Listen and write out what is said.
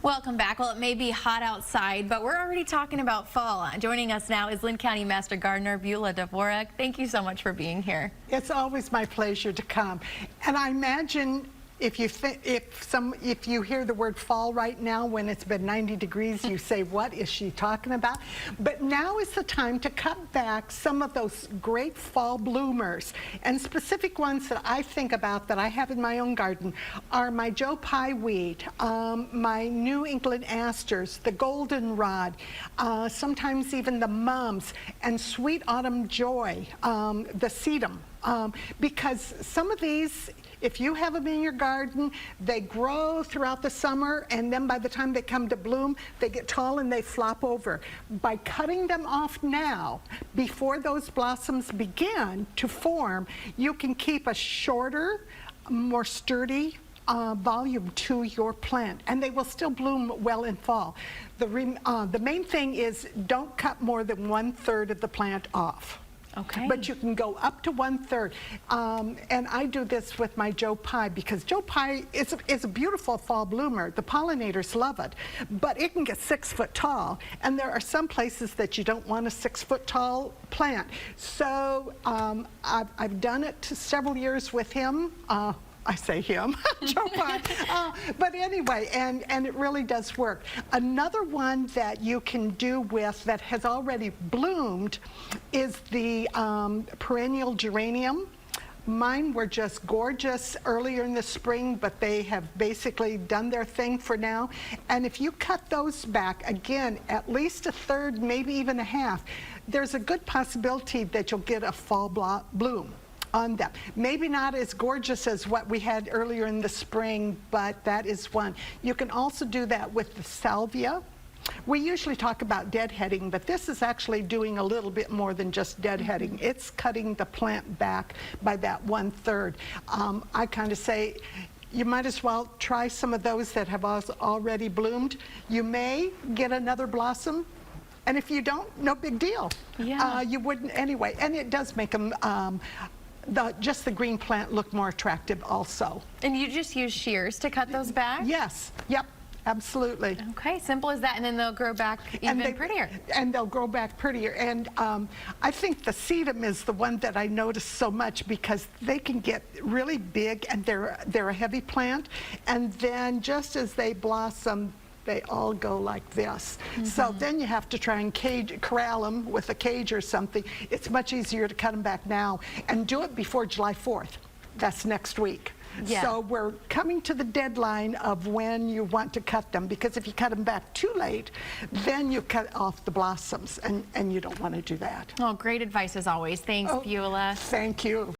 Welcome back. Well, it may be hot outside, but we're already talking about fall. Joining us now is Linn County Master Gardener Buela Dvorak. Thank you so much for being here. It's always my pleasure to come. And I imagine if you hear the word fall right now when it's been 90 degrees, you say, what is she talking about? But now is the time to cut back some of those great fall bloomers. And specific ones that I think about that I have in my own garden are my Joe Pye weed, my New England asters, the goldenrod, sometimes even the mums, and sweet autumn joy, the sedum. Because some of these, if you have them in your garden, they grow throughout the summer, and then by the time they come to bloom, they get tall and they flop over. By cutting them off now, before those blossoms begin to form, you can keep a shorter, more sturdy volume to your plant, and they will still bloom well in fall. The main thing is don't cut more than 1/3 of the plant off. Okay. But you can go up to 1/3. And I do this with my Joe Pye because Joe Pye is a beautiful fall bloomer. The pollinators love it, but it can get 6 foot tall. And there are some places that you don't want a 6 foot tall plant. So I've done it several years with him. I say him, Joe Pye. But anyway, and it really does work. Another one that you can do with that has already bloomed is the perennial geranium. Mine were just gorgeous earlier in the spring, but they have basically done their thing for now. And if you cut those back, again, at least 1/3, maybe even 1/2, there's a good possibility that you'll get a fall bloom on them. Maybe not as gorgeous as what we had earlier in the spring, but that is one. You can also do that with the salvia. We usually talk about deadheading, but this is actually doing a little bit more than just deadheading. It's cutting the plant back by that 1/3. I kind of say you might as well try some of those that have already bloomed. You may get another blossom, and if you don't, no big deal. Yeah. You wouldn't anyway, and it does make them just the green plant look more attractive also. And you just use shears to cut those back? Yes, yep, absolutely. Okay, simple as that, and then they'll grow back even prettier. And they'll grow back prettier. And I think the sedum is the one that I notice so much because they can get really big and they're a heavy plant. And then just as they blossom, they all go like this. So then you have to try and corral them with a cage or something. It's much easier to cut them back now and do it before July 4th. That's next week. Yeah. So we're coming to the deadline of when you want to cut them, because if you cut them back too late, then you cut off the blossoms, and you don't want to do that. Oh, great advice as always. Thanks, Buela. Thank you.